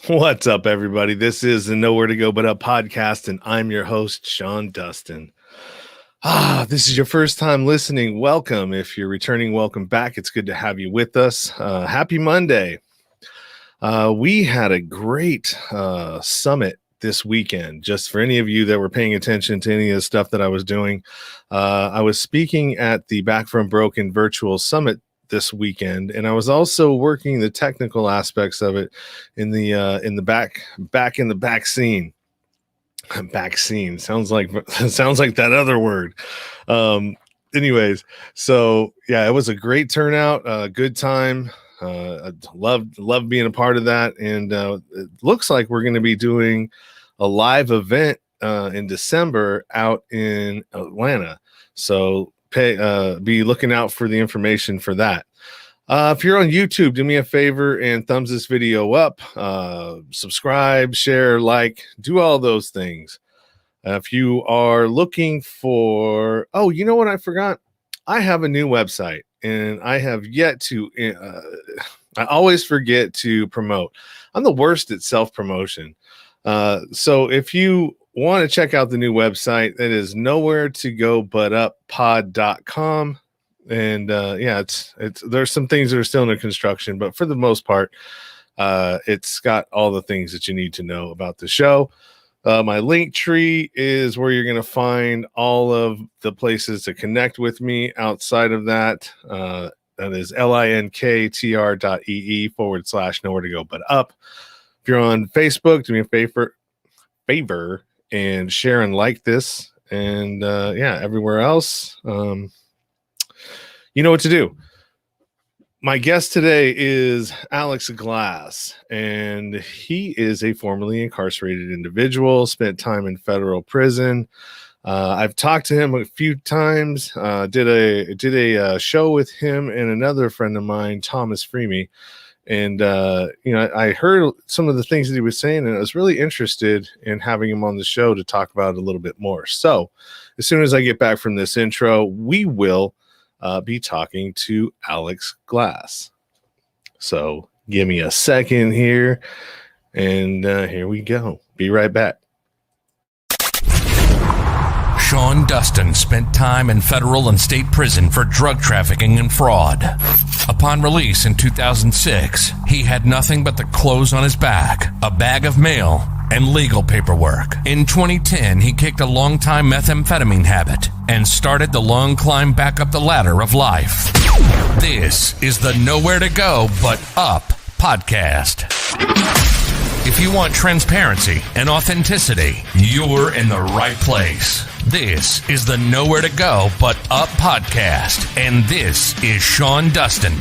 What's up, everybody? This is the Nowhere to Go But Up podcast, and I'm your host, Sean Dustin. This is your first time listening. Welcome. If you're returning, welcome back. It's good to have you with us. Happy Monday. We had a great summit this weekend. Just for any of you that were paying attention to any of the stuff that I was doing, I was speaking at the Back from Broken virtual summit this weekend, and I was also working the technical aspects of it in the back in the back scene. Back scene sounds like that other word. Anyways, so yeah, it was a great turnout, good time. I loved being a part of that, and it looks like we're going to be doing a live event in December out in Atlanta. So be looking out for the information for that. If you're on YouTube, do me a favor and thumbs this video up, subscribe, share, like, do all those things. If you are looking for, you know what I forgot? I have a new website, and I have yet to, I always forget to promote. I'm the worst at self-promotion. So if you want to check out the new website, that is nowhere to go but up pod.com. And it's there's some things that are still under construction, but for the most part, it's got all the things that you need to know about the show. My link tree is where you're going to find all of the places to connect with me. Outside of that, that is linktr.ee/nowhere to go but up. If you're on Facebook, do me a favor and share and like this. And everywhere else, you know what to do. My guest today is Alex Glass, and he is a formerly incarcerated individual, spent time in federal prison. I've talked to him a few times, did a show with him and another friend of mine, Thomas FreeMe. And, I heard some of the things that he was saying, and I was really interested in having him on the show to talk about it a little bit more. So as soon as I get back from this intro, we will be talking to Alex Glass. So give me a second here, and here we go. Be right back. Sean Dustin spent time in federal and state prison for drug trafficking and fraud. Upon release in 2006, he had nothing but the clothes on his back, a bag of mail, and legal paperwork. In 2010, he kicked a long-time methamphetamine habit and started the long climb back up the ladder of life. This is the Nowhere to Go But Up podcast. If you want transparency and authenticity, you're in the right place. This is the Nowhere to Go But Up podcast, and this is Sean Dustin.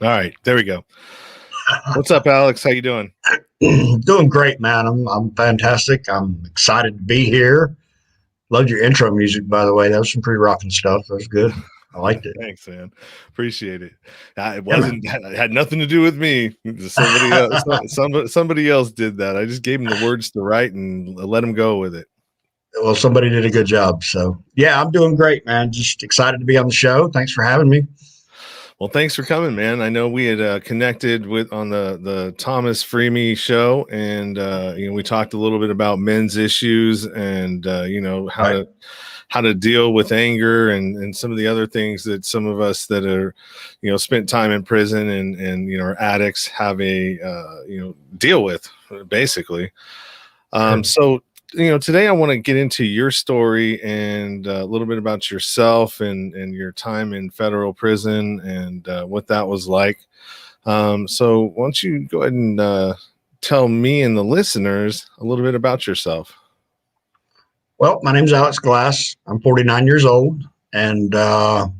All right, there we go. What's up, Alex? How you doing? Doing great, man. I'm fantastic. I'm excited to be here. Loved your intro music, by the way. That was some pretty rocking stuff. That was good. I liked it. Thanks, man. Appreciate it. It wasn't. It had nothing to do with me. Somebody else. Somebody else did that. I just gave him the words to write and let him go with it. Well, somebody did a good job. So yeah, I'm doing great, man. Just excited to be on the show. Thanks for having me. Well, thanks for coming, man. I know we had connected on the Thomas FreeMe show, and we talked a little bit about men's issues and how to deal with anger and some of the other things that some of us that are spent time in prison and are addicts have deal with basically. So today I want to get into your story and a little bit about yourself and your time in federal prison and what that was like. So why don't you go ahead and tell me and the listeners a little bit about yourself? Well, my name's Alex Glass. I'm 49 years old, and I'm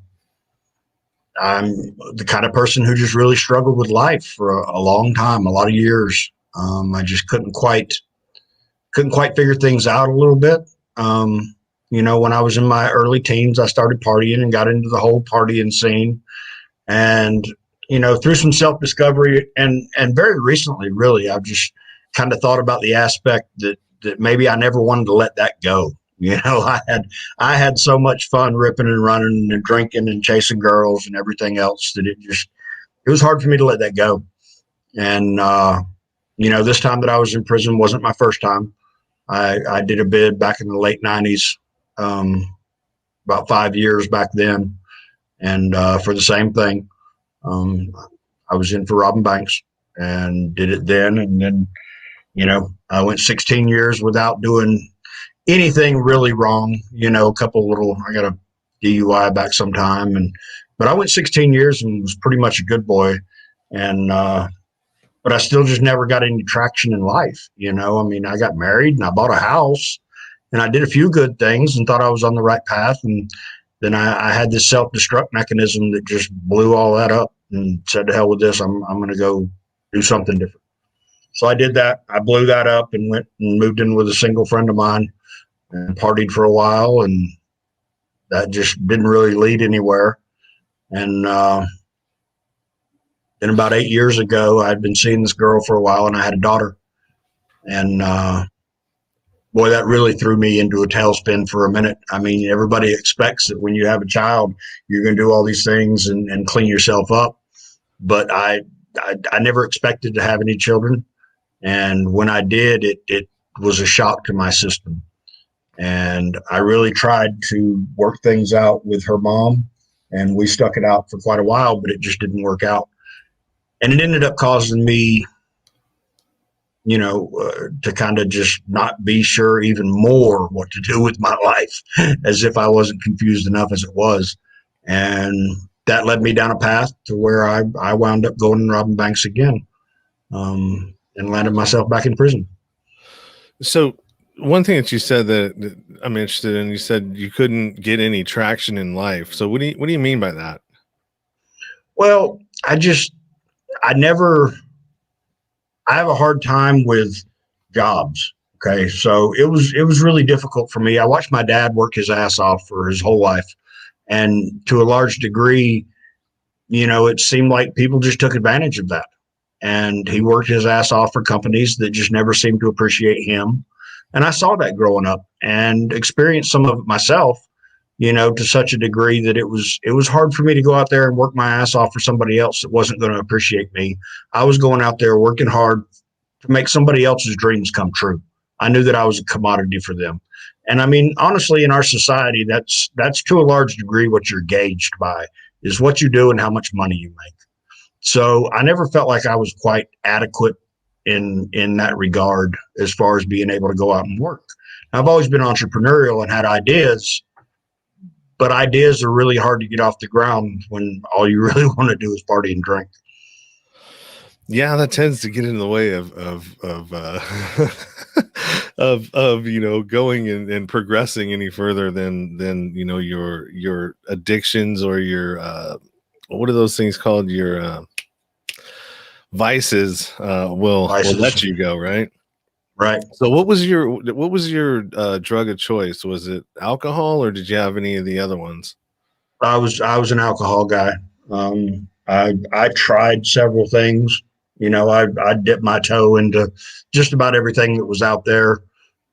the kind of person who just really struggled with life for a long time, a lot of years. I just couldn't quite couldn't quite figure things out a little bit. When I was in my early teens, I started partying and got into the whole partying scene. And, through some self-discovery and very recently, really, I've just kind of thought about the aspect that maybe I never wanted to let that go. I had so much fun ripping and running and drinking and chasing girls and everything else that it was hard for me to let that go. And, this time that I was in prison wasn't my first time. I did a bid back in the late 90s, about 5 years back then. And for the same thing, I was in for robbing banks and did it then. And then, I went 16 years without doing anything really wrong. I got a DUI back sometime, but I went 16 years and was pretty much a good boy. And, but I still just never got any traction in life. I got married and I bought a house and I did a few good things and thought I was on the right path. And then I had this self-destruct mechanism that just blew all that up and said, to hell with this. I'm going to go do something different. So I did that. I blew that up and went and moved in with a single friend of mine and partied for a while. And that just didn't really lead anywhere. And, then about 8 years ago, I'd been seeing this girl for a while and I had a daughter. And boy, that really threw me into a tailspin for a minute. I mean, everybody expects that when you have a child, you're going to do all these things and clean yourself up. But I never expected to have any children. And when I did, it was a shock to my system. And I really tried to work things out with her mom. And we stuck it out for quite a while, but it just didn't work out. And it ended up causing me, to kind of just not be sure even more what to do with my life, as if I wasn't confused enough as it was. And that led me down a path to where I wound up going and robbing banks again, and landed myself back in prison. So one thing that you said that I'm interested in, you said you couldn't get any traction in life. So what do you mean by that? Well, I have a hard time with jobs. Okay. So it was really difficult for me. I watched my dad work his ass off for his whole life. And to a large degree, it seemed like people just took advantage of that. And he worked his ass off for companies that just never seemed to appreciate him. And I saw that growing up and experienced some of it myself, to such a degree that it was hard for me to go out there and work my ass off for somebody else that wasn't going to appreciate me. I was going out there working hard to make somebody else's dreams come true. I knew that I was a commodity for them. And I mean, honestly, in our society, that's to a large degree what you're gauged by is what you do and how much money you make. So I never felt like I was quite adequate in that regard as far as being able to go out and work. I've always been entrepreneurial and had ideas, but ideas are really hard to get off the ground when all you really want to do is party and drink. Yeah, that tends to get in the way of going and progressing any further than your addictions or your what are those things called, your vices will let you go, right? Right. So what was your drug of choice? Was it alcohol or did you have any of the other ones? I was an alcohol guy. I tried several things. I dipped my toe into just about everything that was out there.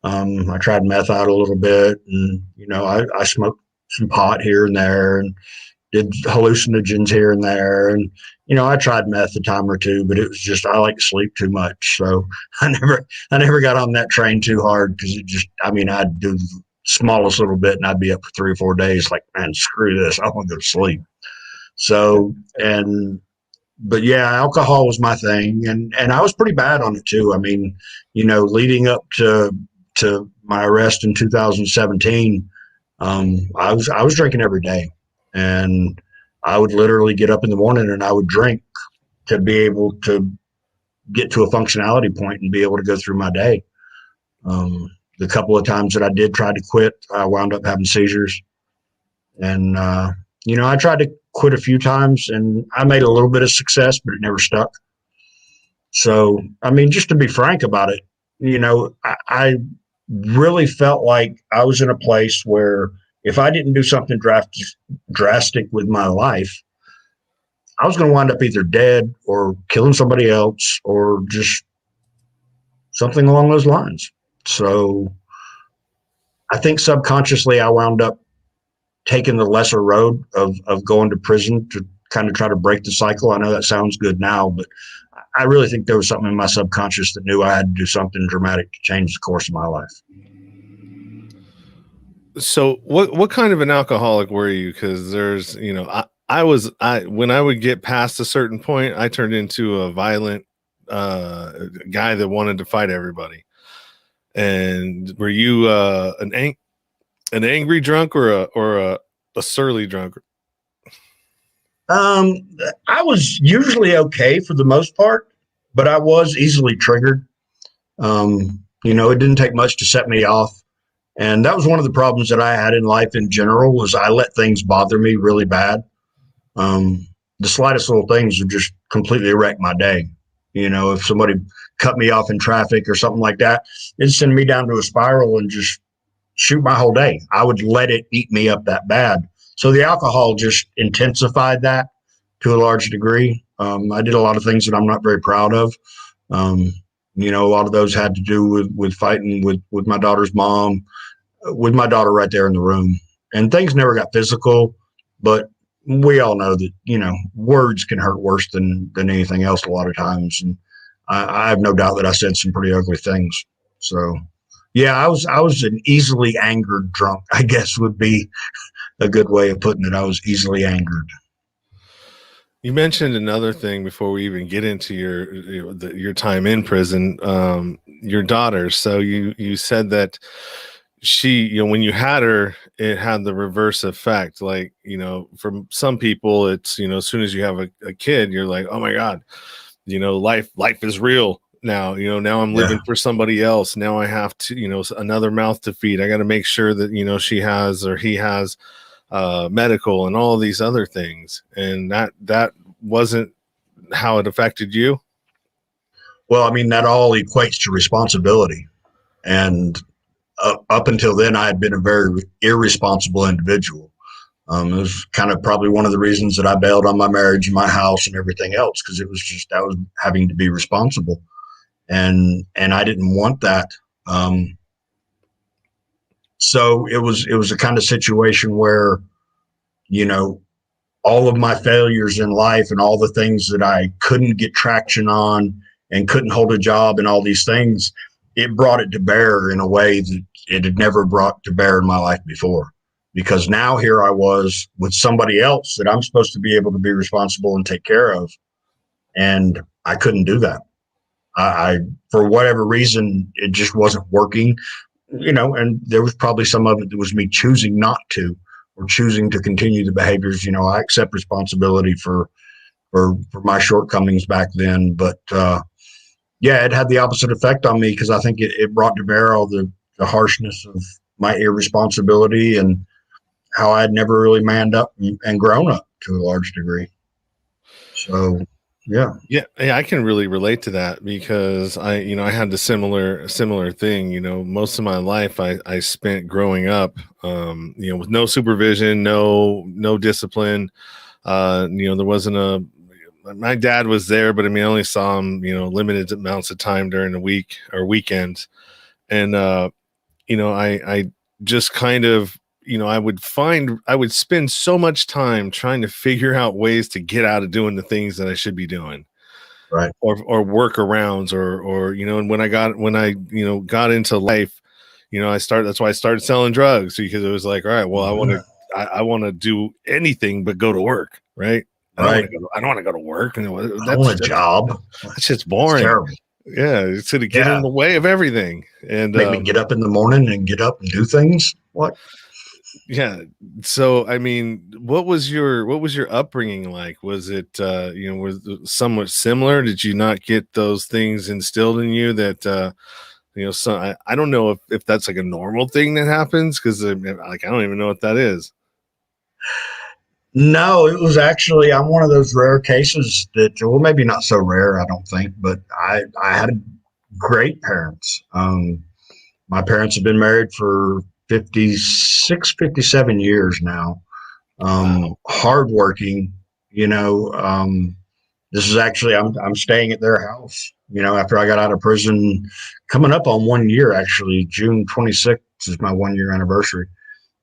I tried meth out a little bit, and I smoked some pot here and there, and did hallucinogens here and there, and I tried meth a time or two, but it was just I like to sleep too much, so I never got on that train too hard because I'd do the smallest little bit and I'd be up for 3 or 4 days, like, man, screw this, I want to go to sleep. So but yeah, alcohol was my thing, and I was pretty bad on it too. I mean, leading up to my arrest in 2017, I was drinking every day, and I would literally get up in the morning and I would drink to be able to get to a functionality point and be able to go through my day. The couple of times that I did try to quit, I wound up having seizures, and I tried to quit a few times and I made a little bit of success, but it never stuck. So, I mean, just to be frank about it, I really felt like I was in a place where if I didn't do something drastic with my life, I was going to wind up either dead or killing somebody else or just something along those lines. So I think subconsciously I wound up taking the lesser road of going to prison to kind of try to break the cycle. I know that sounds good now, but I really think there was something in my subconscious that knew I had to do something dramatic to change the course of my life. So what kind of an alcoholic were you? Because there's, I when I would get past a certain point, I turned into a violent guy that wanted to fight everybody. And were you an angry drunk or a surly drunk? I was usually okay for the most part, but I was easily triggered. It didn't take much to set me off. And that was one of the problems that I had in life in general was I let things bother me really bad. The slightest little things would just completely wreck my day. If somebody cut me off in traffic or something like that, it'd send me down to a spiral and just shoot my whole day. I would let it eat me up that bad. So the alcohol just intensified that to a large degree. I did a lot of things that I'm not very proud of. A lot of those had to do with fighting with my daughter's mom, with my daughter right there in the room. And things never got physical, but we all know that, words can hurt worse than anything else a lot of times. And I have no doubt that I said some pretty ugly things. So, yeah, I was an easily angered drunk, I guess would be a good way of putting it. I was easily angered. You mentioned another thing before we even get into your time in prison, your daughter. So you said that she, when you had her, it had the reverse effect. Like, for some people, it's, as soon as you have a kid, you're like, oh my God, life is real now. Now I'm living for somebody else. Now I have to, another mouth to feed. I got to make sure that, she has or he has medical and all these other things. And that wasn't how it affected you. Well, I mean, that all equates to responsibility. And up until then, I had been a very irresponsible individual. It was kind of probably one of the reasons that I bailed on my marriage and my house and everything else, because it was just I was having to be responsible, and I didn't want that. So it was a kind of situation where, all of my failures in life and all the things that I couldn't get traction on and couldn't hold a job and all these things, it brought it to bear in a way that it had never brought to bear in my life before. Because now here I was with somebody else that I'm supposed to be able to be responsible and take care of. And I couldn't do that. I for whatever reason, it just wasn't working, and there was probably some of it that was me choosing not to, or choosing to continue the behaviors. I accept responsibility for my shortcomings back then. But yeah, it had the opposite effect on me because I think it brought to bear all the harshness of my irresponsibility and how I had never really manned up and grown up to a large degree. So, yeah, I can really relate to that because I had the similar thing. Most of my life I spent growing up, with no supervision, no discipline. There wasn't my dad was there, but I only saw him, limited amounts of time during the week or weekends. And, I just kind of, I would spend so much time trying to figure out ways to get out of doing the things that I should be doing. Right. Or workarounds or, and when I got into life, that's why I started selling drugs, because it was like, all right, well, I want to do anything but go to work. Right. I don't want to go to work. And I want a job. That's just boring. It's terrible. Yeah. It's going to get in the way of everything. And make me get up in the morning and get up and do things. What? Yeah. So, what was your upbringing like? Was it, was it somewhat similar? Did you not get those things instilled in you that, so I don't know if that's like a normal thing that happens, because I don't even know what that is. No, it was actually, I'm one of those rare cases that, well, maybe not so rare, I don't think, but I had a great parents. My parents have been married for 56, 57 years now. Wow. Hardworking, you know. This is actually I'm staying at their house. After I got out of prison, coming up on 1 year actually. June 26th is my 1 year anniversary.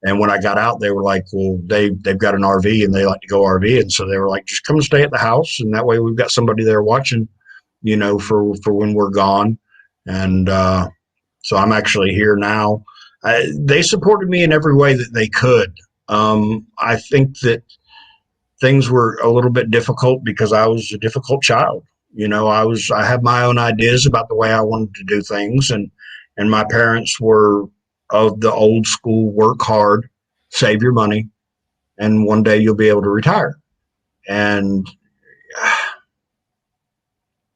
And when I got out, they were like, "Well, they've got an RV and they like to go RV, and so they were like, just come and stay at the house, and that way we've got somebody there watching, for when we're gone." And so I'm actually here now. They supported me in every way that they could. I think that things were a little bit difficult because I was a difficult child. I had my own ideas about the way I wanted to do things, and my parents were of the old school: work hard, save your money, and one day you'll be able to retire. And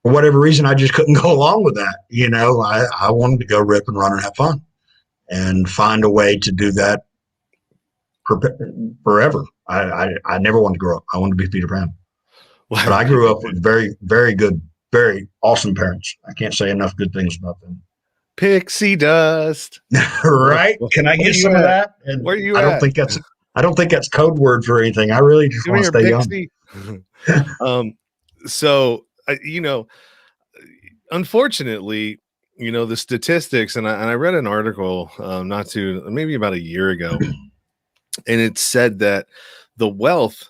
for whatever reason, I just couldn't go along with that. I wanted to go rip and run and have fun and find a way to do that forever. I never wanted to grow up. I wanted to be Peter Pan. But I grew up with very, very good, very awesome parents. I can't say enough good things about them. Pixie dust. Right? Can I get some of that? And where are you I don't think that's code word for anything. I really just want to stay young. So unfortunately, the statistics, and I read an article maybe about a year ago, and it said that the wealth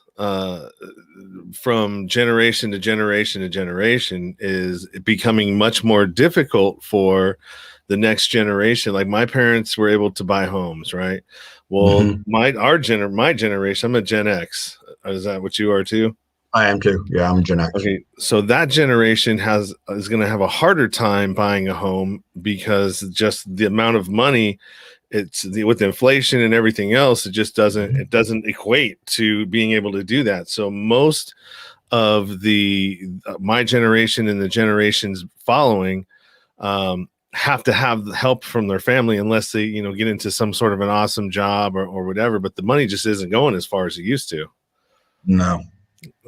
from generation to generation to generation is becoming much more difficult for the next generation. Like my parents were able to buy homes, right? Well, my generation, I'm a Gen X. Is that what you are too? I am too. Yeah, I'm a Gen X. Okay, so that generation is going to have a harder time buying a home because just the amount of money, with inflation and everything else, it just doesn't equate to being able to do that. So most of my generation and the generations following have to have help from their family unless they get into some sort of an awesome job or whatever. But the money just isn't going as far as it used to. No.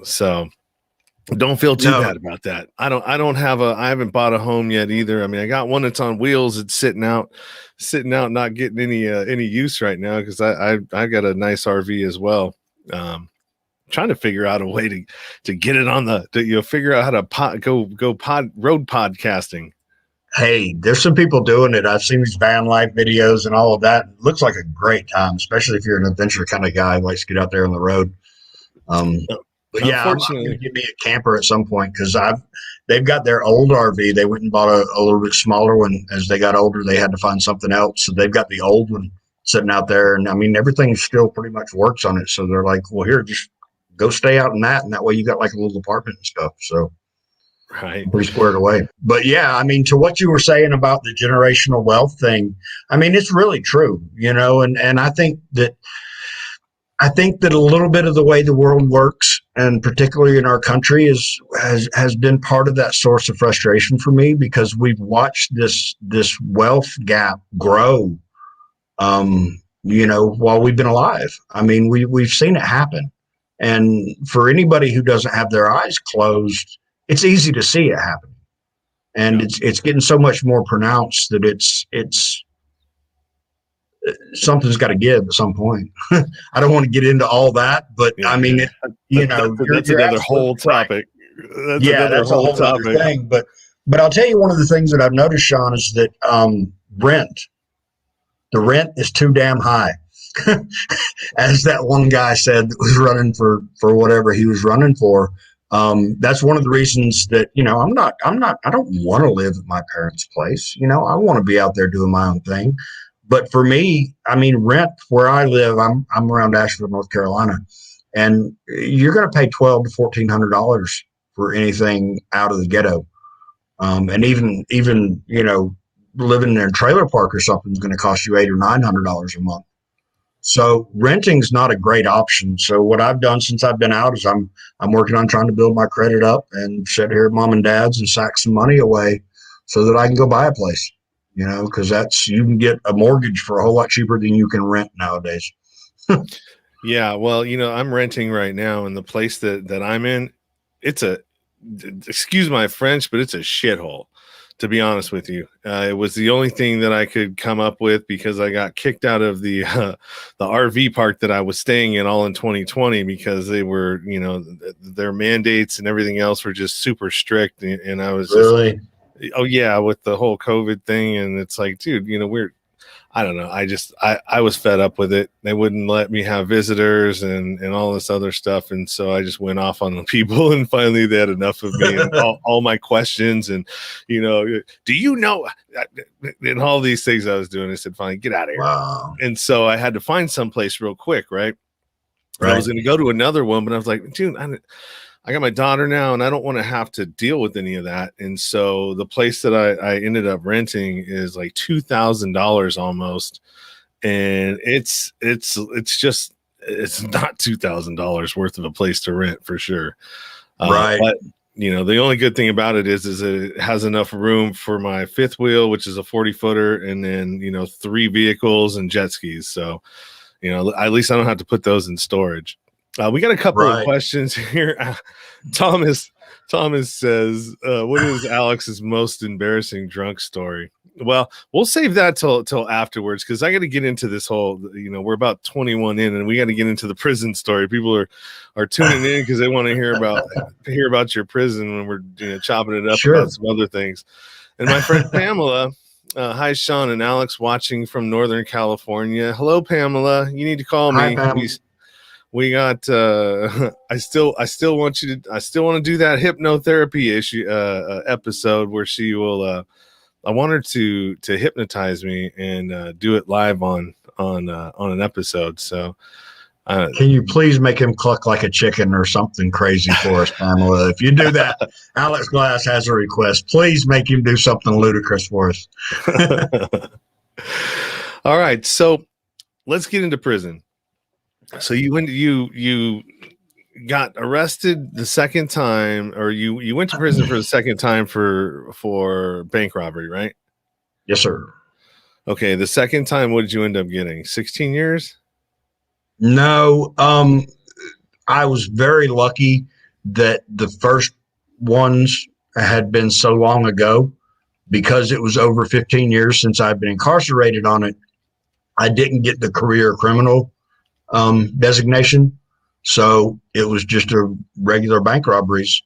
So don't feel too bad about that. I haven't bought a home yet either. I mean, I got one that's on wheels. It's sitting out, not getting any use right now because I got a nice RV as well. Trying to figure out a way to get it on figure out how to road podcasting. Hey, there's some people doing it. I've seen these van life videos and all of that. It looks like a great time, especially if you're an adventure kind of guy who likes to get out there on the road. But yeah, I'm going to get me a camper at some point because they've got their old RV. They went and bought a little bit smaller one. As they got older, they had to find something else. So they've got the old one sitting out there. And I mean, everything still pretty much works on it. So they're like, well, here, just go stay out in that. And that way you got like a little apartment and stuff. So right, pretty squared away. But yeah, I mean, to what you were saying about the generational wealth thing, I mean, it's really true, and I think that a little bit of the way the world works, and particularly in our country, has been part of that source of frustration for me because we've watched this wealth gap grow, while we've been alive. I mean, we've seen it happen, and for anybody who doesn't have their eyes closed, it's easy to see it happen, and it's getting so much more pronounced that it's something's got to give at some point. I don't want to get into all that, but I mean, that's another whole topic. Right. That's a whole other thing. But I'll tell you, one of the things that I've noticed, Sean, is that the rent is too damn high. As that one guy said that was running for whatever he was running for. That's one of the reasons that, I don't want to live at my parents' place. I want to be out there doing my own thing. But for me, I mean, rent where I live, I'm around Asheville, North Carolina, and you're going to pay $1,200 to $1,400 for anything out of the ghetto. And even living in a trailer park or something is going to cost you $800 or $900 a month. So renting's not a great option. So what I've done since I've been out is I'm working on trying to build my credit up and sit here at mom and dad's and sack some money away so that I can go buy a place. Because you can get a mortgage for a whole lot cheaper than you can rent nowadays. Yeah, well, I'm renting right now, and the place that I'm in, excuse my French, but it's a shithole. to be honest with you. It was the only thing that I could come up with because I got kicked out of the RV park that I was staying in all in 2020 because they were, their mandates and everything else were just super strict. And I was Really? oh yeah, with the whole COVID thing. And it's like, dude, I don't know. I was fed up with it. They wouldn't let me have visitors and all this other stuff. And so I just went off on the people, and finally they had enough of me and all my questions. And, do you know, and all these things I was doing, I said, fine, get out of here. Wow. And so I had to find someplace real quick. Right. And Right. I was going to go to another one, but I was like, dude, I got my daughter now and I don't want to have to deal with any of that. And so the place that I ended up renting is like $2,000 almost. And it's not $2,000 worth of a place to rent for sure. Right. But the only good thing about it is it has enough room for my fifth wheel, which is a 40-footer, and then, 3 vehicles and jet skis. So, at least I don't have to put those in storage. We got a couple of questions here. Thomas says, what is Alex's most embarrassing drunk story? Well, we'll save that till afterwards, because I got to get into this whole, we're about 21 in and we got to get into the prison story. People are tuning in because they want to hear about your prison when we're chopping it up about some other things. And my friend Pamela, hi Sean and Alex, watching from Northern California. Hello, Pamela. You need to call me. We got I still want to do that hypnotherapy episode where she will I want her to hypnotize me and do it live on an episode. So can you please make him cluck like a chicken or something crazy for us, Pamela? If you do that, Alex Glass has a request. Please make him do something ludicrous for us. All right, so let's get into prison. So you got arrested the second time, or you went to prison for the second time for bank robbery, right? Yes, sir. Okay, the second time, what did you end up getting? 16 years? No, I was very lucky that the first ones had been so long ago, because it was over 15 years since I've been incarcerated on it. I didn't get the career criminal designation. So it was just a regular bank robberies.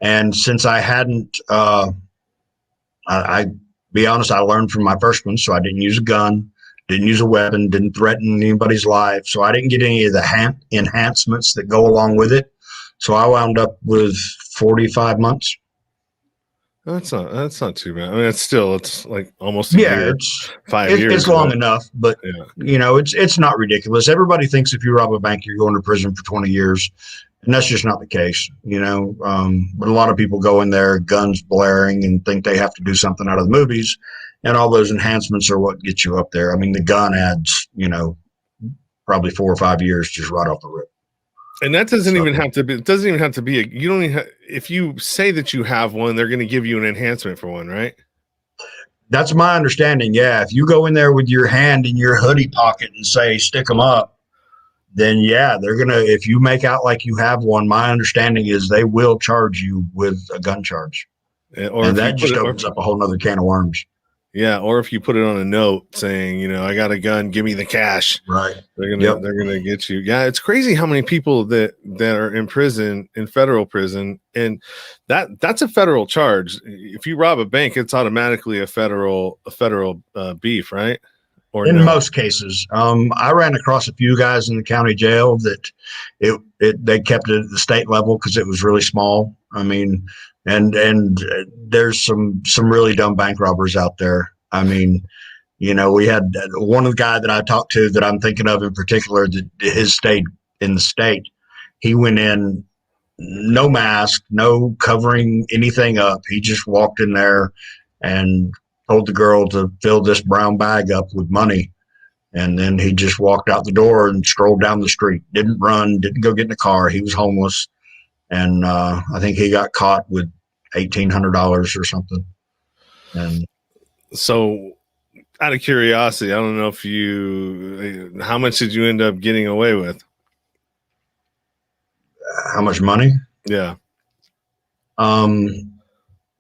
And since I hadn't, I be honest, I learned from my first one. So I didn't use a gun, didn't use a weapon, didn't threaten anybody's life. So I didn't get any of the enhancements that go along with it. So I wound up with 45 months. That's not too bad. I mean, it's like almost a year. It's 5 years. It's long enough, but it's not ridiculous. Everybody thinks if you rob a bank, you're going to prison for 20 years. And that's just not the case, but a lot of people go in there, guns blaring, and think they have to do something out of the movies. And all those enhancements are what gets you up there. I mean, the gun adds, probably 4 or 5 years just right off the rip. And that doesn't even have to be. It doesn't even have to be. You don't even. If you say that you have one, they're going to give you an enhancement for one, right? That's my understanding. Yeah, if you go in there with your hand in your hoodie pocket and say "stick them up," then yeah, they're gonna. If you make out like you have one, my understanding is they will charge you with a gun charge, and that just opens up a whole nother can of worms. Yeah, or if you put it on a note saying, I got a gun, give me the cash. Right. They're gonna get you. Yeah, it's crazy how many people that are in prison, in federal prison, and that's a federal charge. If you rob a bank, it's automatically a federal beef, right? Or in most cases. I ran across a few guys in the county jail that they kept it at the state level because it was really small. I mean, and there's some really dumb bank robbers out there. I mean, we had one of the guy that I talked to that I'm thinking of in particular, that his stayed in the state. He went in, no mask, no covering anything up. He just walked in there and told the girl to fill this brown bag up with money. And then he just walked out the door and strolled down the street. Didn't run, didn't go get in the car. He was homeless. And I think he got caught with $1,800 or something. And so, out of curiosity, I don't know if how much did you end up getting away with? How much money? Yeah.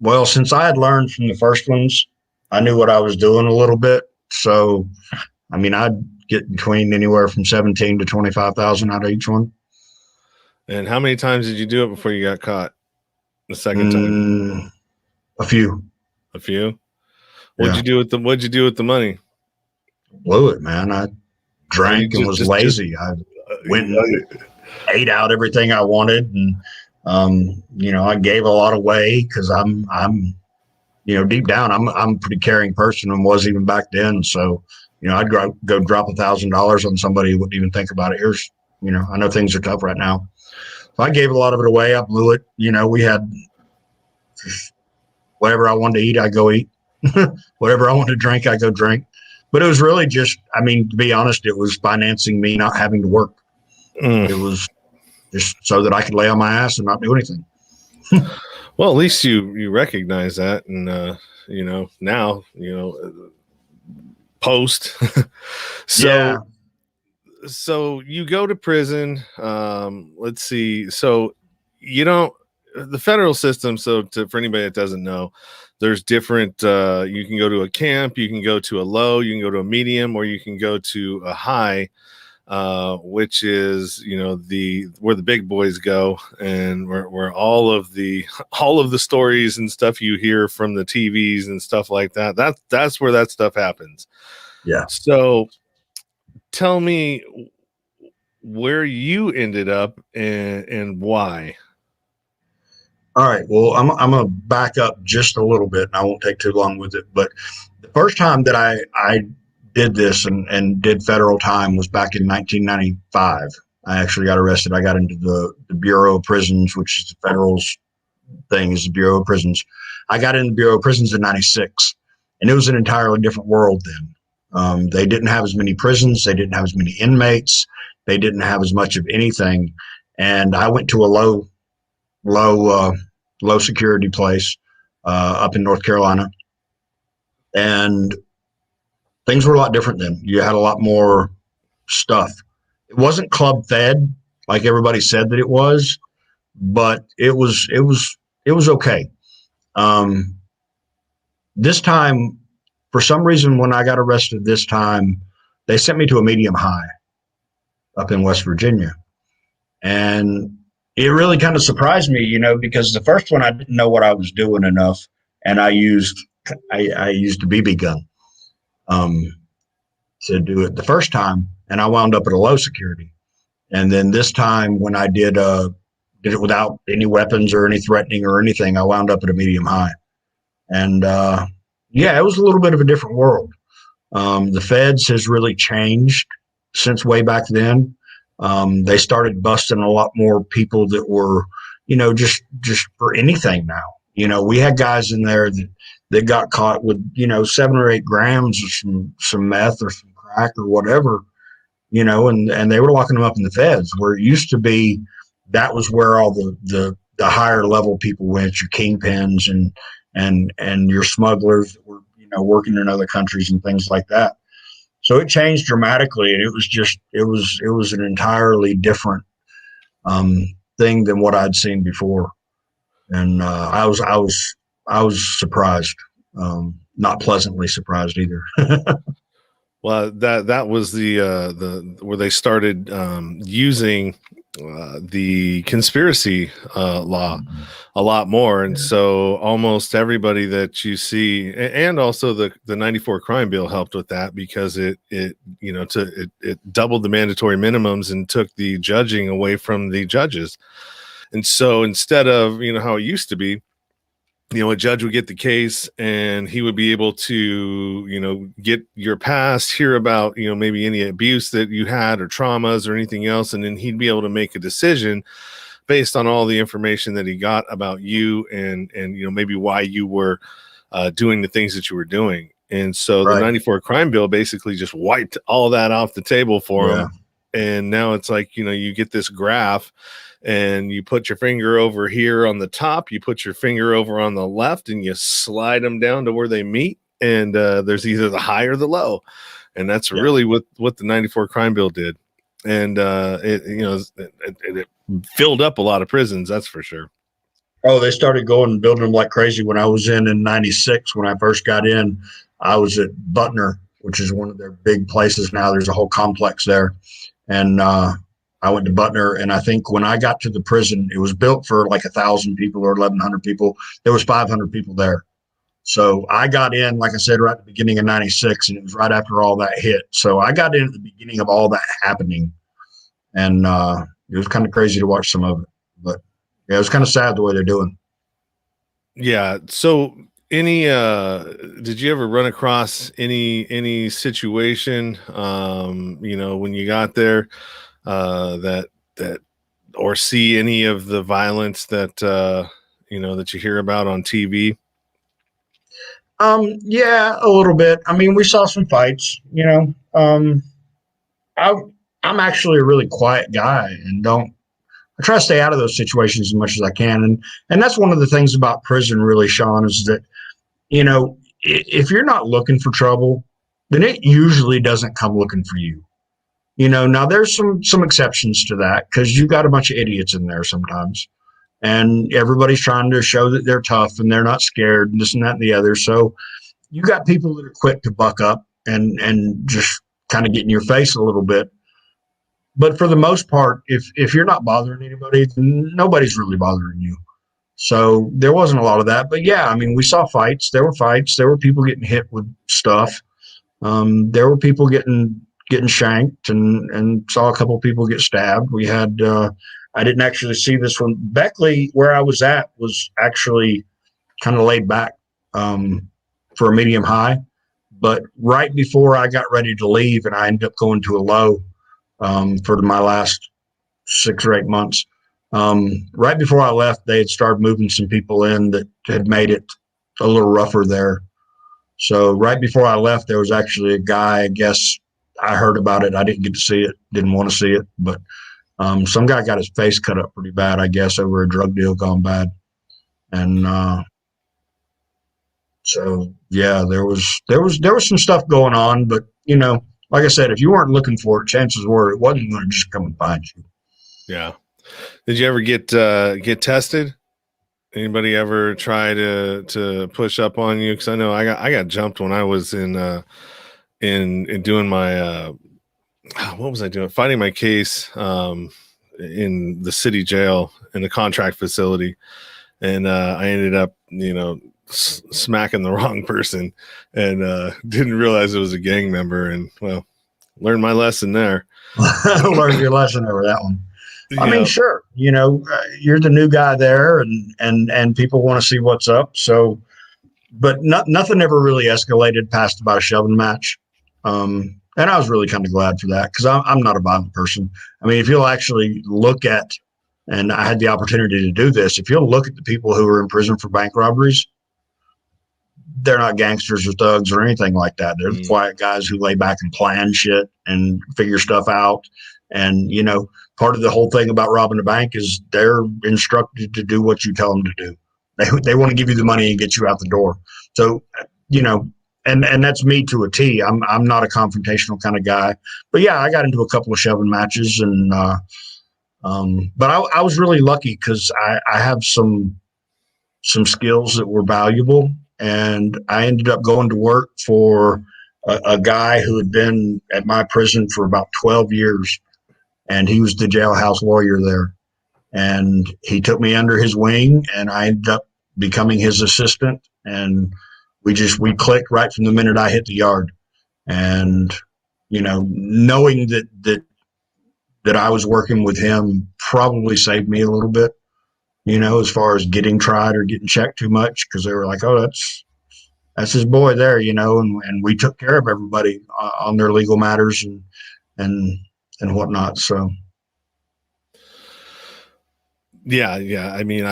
Well, since I had learned from the first ones, I knew what I was doing a little bit. So, I mean, I'd get between anywhere from 17 to 25,000 out of each one. And how many times did you do it before you got caught? The second time? A few. A few. Yeah. What'd you do with the money? Blew it, man. I drank and was lazy. I went and ate out everything I wanted, and I gave a lot away because I'm deep down I'm a pretty caring person and was even back then. So I'd go drop $1,000 on somebody who wouldn't even think about it. Here's I know things are tough right now, so I gave a lot of it away. I blew it. We had whatever I wanted to eat, I go eat. Whatever I wanted to drink, I go drink. But it was really just, to be honest, it was financing me not having to work. It was just so that I could lay on my ass and not do anything. Well, at least you recognize that, and now post. So you go to prison. Let's see. So the federal system. So for anybody that doesn't know, there's different. You can go to a camp, you can go to a low, you can go to a medium, or you can go to a high. Which is where the big boys go, and where all of the stories and stuff you hear from the TVs and stuff like that. That's where that stuff happens. Yeah. So tell me where you ended up and why. All right. Well, I'm gonna back up just a little bit, and I won't take too long with it. But the first time that I did this and did federal time was back in 1995. I actually got arrested. I got into the Bureau of Prisons, which is the federal's thing, is the Bureau of Prisons. I got in the Bureau of Prisons in 96, and it was an entirely different world then. They didn't have as many prisons. They didn't have as many inmates. They didn't have as much of anything. And I went to a low security place up in North Carolina. And things were a lot different then. You had a lot more stuff. It wasn't club fed like everybody said that it was, but it was okay. This time, for some reason, when I got arrested this time, they sent me to a medium high up in West Virginia. And it really kind of surprised me, because the first one I didn't know what I was doing enough, and I used a BB gun to do it the first time, and I wound up at a low security. And then this time, when I did it without any weapons or any threatening or anything, I wound up at a medium high. And it was a little bit of a different world. The feds has really changed since way back then. They started busting a lot more people that were, just for anything now. We had guys in there that got caught with, 7 or 8 grams of some meth or some crack or whatever, and they were locking them up in the feds, where it used to be that was where all the higher level people went, your kingpins and your smugglers that were, working in other countries and things like that. So it changed dramatically, and it was an entirely different thing than what I'd seen before. And I was surprised, not pleasantly surprised either. Well, that was the where they started using the conspiracy law a lot more, and so almost everybody that you see, and also the 94 crime bill helped with that, because it doubled the mandatory minimums and took the judging away from the judges. And so instead of how it used to be, a judge would get the case and he would be able to, get your past, hear about, maybe any abuse that you had or traumas or anything else. And then he'd be able to make a decision based on all the information that he got about you and maybe why you were doing the things that you were doing. And so the 94 crime bill basically just wiped all that off the table for him. And now it's like, you get this graph, and you put your finger over here on the top, you put your finger over on the left, and you slide them down to where they meet. And there's either the high or the low. And that's really what the 94 crime bill did. And it filled up a lot of prisons. That's for sure. Oh, they started going and building them like crazy. When I was in '96, when I first got in, I was at Butner, which is one of their big places now. There's a whole complex there. And I went to Butner, and I think when I got to the prison, it was built for like 1,000 people or 1,100 people. There was 500 people there. So I got in, like I said, right at the beginning of '96, and it was right after all that hit. So I got in at the beginning of all that happening, and it was kind of crazy to watch some of it. But yeah, it was kind of sad the way they're doing. Yeah. So any did you ever run across any situation when you got there that or see any of the violence that that you hear about on TV? Yeah, a little bit. I mean, we saw some fights, I I'm actually a really quiet guy and don't I try to stay out of those situations as much as I can. And that's one of the things about prison really, Sean, is that, if you're not looking for trouble, then it usually doesn't come looking for you. Now there's some exceptions to that because you got a bunch of idiots in there sometimes. And everybody's trying to show that they're tough and they're not scared and this and that and the other. So you got people that are quick to buck up and just kind of get in your face a little bit. But for the most part, if you're not bothering anybody, then nobody's really bothering you. So there wasn't a lot of that. But yeah, I mean, we saw fights. There were fights. There were people getting hit with stuff. There were people getting shanked, and saw a couple of people get stabbed. We had I didn't actually see this one. Beckley, where I was at, was actually kind of laid back for a medium high. But right before I got ready to leave, and I ended up going to a low for my last 6 or 8 months. Right before I left, they had started moving some people in that had made it a little rougher there. So right before I left, there was actually a guy, I guess I heard about it. I didn't get to see it, didn't want to see it, but some guy got his face cut up pretty bad, I guess, over a drug deal gone bad. And so yeah, there was some stuff going on, but like I said, if you weren't looking for it, chances were it wasn't going to just come and find you. Yeah. Did you ever get tested? Anybody ever try to push up on you? Because I know I got jumped when I was in doing my what was I doing? Fighting my case in the city jail in the contract facility, and I ended up smacking the wrong person and didn't realize it was a gang member, and well, learned my lesson there. Learned your lesson over that one. Yeah. I mean, sure, you're the new guy there, and people want to see what's up. So, but nothing ever really escalated past about a shoving match. And I was really kind of glad for that because I'm not a violent person. I mean, if you'll actually look at, and I had the opportunity to do this, if you'll look at the people who are in prison for bank robberies, they're not gangsters or thugs or anything like that. They're the quiet guys who lay back and plan shit and figure stuff out. And, part of the whole thing about robbing a bank is they're instructed to do what you tell them to do. They want to give you the money and get you out the door. So, and that's me to a T. I'm not a confrontational kind of guy, but yeah, I got into a couple of shoving matches, and but I was really lucky because I have some skills that were valuable, and I ended up going to work for a guy who had been at my prison for about 12 years, and he was the jailhouse lawyer there, and he took me under his wing, and I ended up becoming his assistant, and we clicked right from the minute I hit the yard. And knowing that I was working with him probably saved me a little bit, as far as getting tried or getting checked too much, because they were like, oh, that's his boy there, and we took care of everybody on their legal matters and whatnot. So yeah. I mean,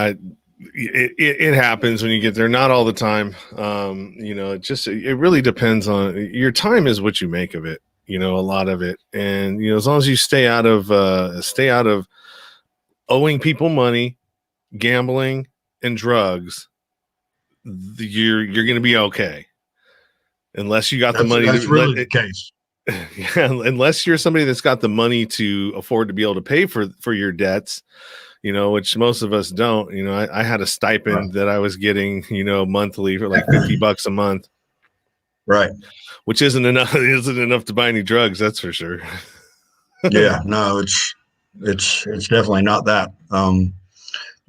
it happens when you get there. Not all the time. It really depends on your time is what you make of it. A lot of it, and as long as you stay out of owing people money, gambling, and drugs, you're going to be okay. Unless you got the money. That's really the case. Yeah, unless you're somebody that's got the money to afford to be able to pay for your debts, which most of us don't. I had a stipend that I was getting, monthly for like $50 a month. Right. Which isn't enough to buy any drugs. That's for sure. Yeah, no, it's definitely not that.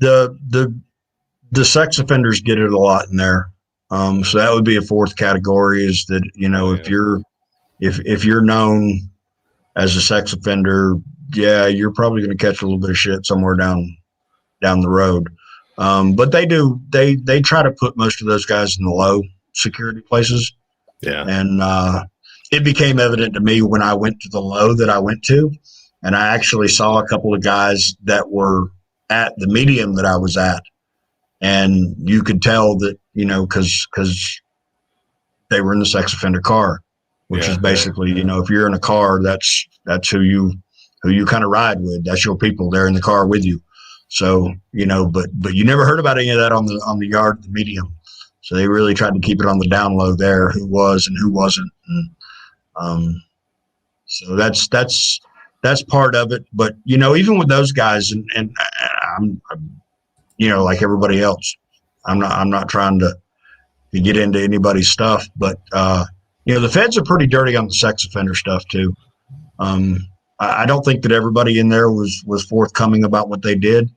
The sex offenders get it a lot in there. So that would be a fourth category, is that, if you're known as a sex offender, yeah, you're probably going to catch a little bit of shit somewhere down the road. But they try to put most of those guys in the low security places. Yeah. And it became evident to me when I went to the low that I went to, and I actually saw a couple of guys that were at the medium that I was at. And you could tell that, because they were in the sex offender car, which is basically, if you're in a car, that's who you kind of ride with. That's your people. They're in the car with you. So, but you never heard about any of that on the yard, the medium. So they really tried to keep it on the down low there, who was and who wasn't. And, so that's part of it. But, even with those guys, and I'm like everybody else, I'm not trying to get into anybody's stuff, but, the feds are pretty dirty on the sex offender stuff too. I don't think that everybody in there was forthcoming about what they did,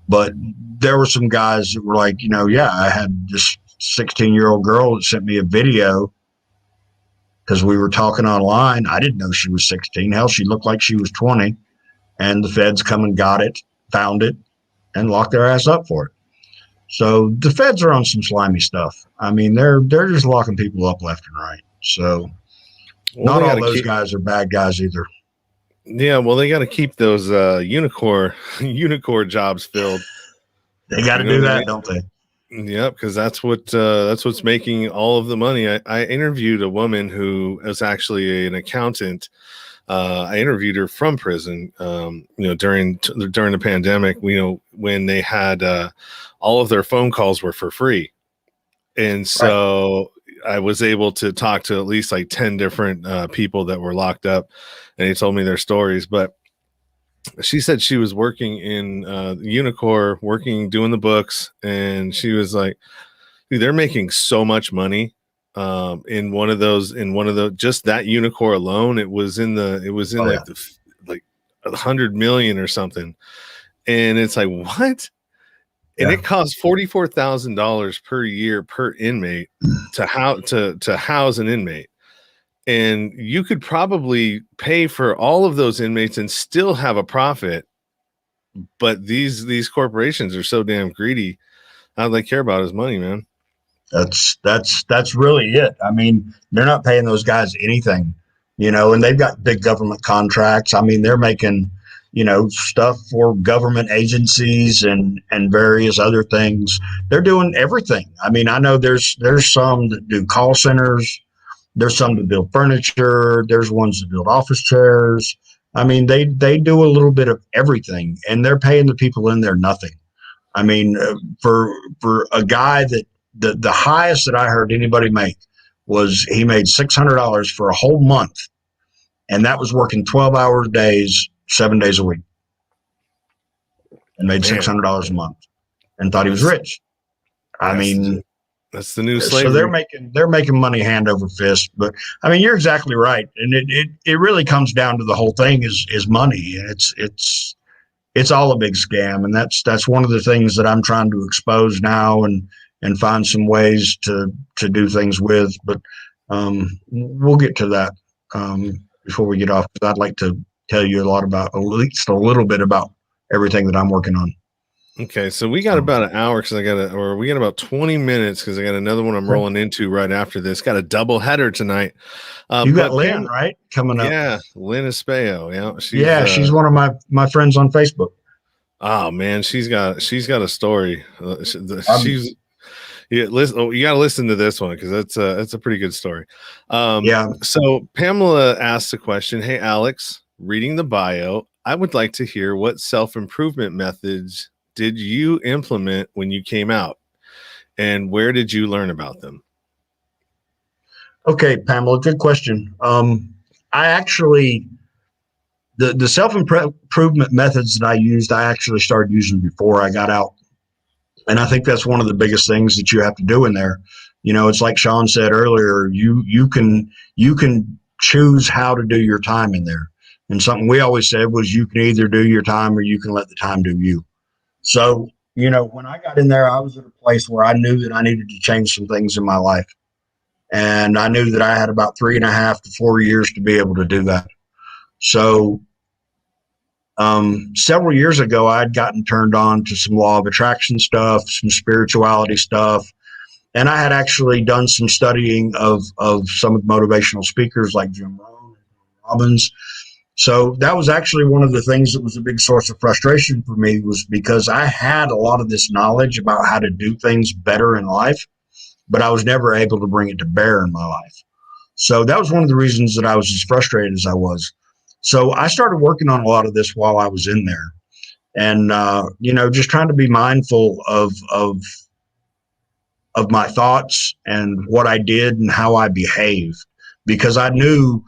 but there were some guys that were like, I had this 16-year-old girl that sent me a video because we were talking online. I didn't know she was 16. Hell, she looked like she was 20, and the feds come and got it, found it, and locked their ass up for it. So the feds are on some slimy stuff. I mean, they're just locking people up left and right. So not all those guys are bad guys either. Yeah, well, they got to keep those unicorn jobs filled. They got to do that, don't they? Yep, because that's what's making all of the money. I interviewed a woman who was actually an accountant. I interviewed her from prison. During the pandemic, when they had all of their phone calls were for free, and so I was able to talk to at least like 10 different people that were locked up, and they told me their stories. But she said she was working in Unicor, doing the books, and she was like, dude, they're making so much money in one of those just that Unicor alone. It was in like 100 million or something, and it's like, what? And it costs $44,000 per year per inmate to house an inmate. And you could probably pay for all of those inmates and still have a profit. But these corporations are so damn greedy. All they care about is money, man. That's really it. I mean, they're not paying those guys anything, and they've got big government contracts. I mean, they're making, stuff for government agencies and various other things. They're doing everything. I mean, I know there's some that do call centers. There's some that build furniture. There's ones that build office chairs. I mean, they do a little bit of everything, and they're paying the people in there nothing. I mean, for a guy that the highest that I heard anybody make was he made $600 for a whole month, and that was working 12-hour days, 7 days a week, and made $600 a month, and thought he was rich. I mean, that's the new slavery. So they're making money hand over fist. But I mean, you're exactly right, and it really comes down to the whole thing is money, and it's all a big scam, and that's one of the things that I'm trying to expose now and find some ways to do things with. But we'll get to that before we get off, because I'd like to tell you at least a little bit about everything that I'm working on. Okay, so we got about an hour we got about 20 minutes because I got another one I'm rolling into right after this. Got a double header tonight. You got Lynn, right? Coming up. Yeah, Lynn Espejo. She's one of my friends on Facebook. Oh man, she's got a story. You got to listen to this one because that's a pretty good story. So Pamela asked a question. Hey Alex, reading the bio, I would like to hear what self-improvement methods did you implement when you came out, and where did you learn about them? Okay, Pamela, good question. I actually the self-improvement methods that I used, I actually started using before I got out. And I think that's one of the biggest things that you have to do in there. You know, it's like Sean said earlier, you can choose how to do your time in there. And something we always said was you can either do your time or you can let the time do you. So, you know, when I got in there, I was at a place where I knew that I needed to change some things in my life. And I knew that I had about 3.5 to 4 years to be able to do that. So several years ago, I'd gotten turned on to some law of attraction stuff, some spirituality stuff. And I had actually done some studying of some of the motivational speakers like Jim Rohn and Robbins. So that was actually one of the things that was a big source of frustration for me, was because I had a lot of this knowledge about how to do things better in life, but I was never able to bring it to bear in my life. So that was one of the reasons that I was as frustrated as I was. So I started working on a lot of this while I was in there, and you know, just trying to be mindful of my thoughts and what I did and how I behaved, because I knew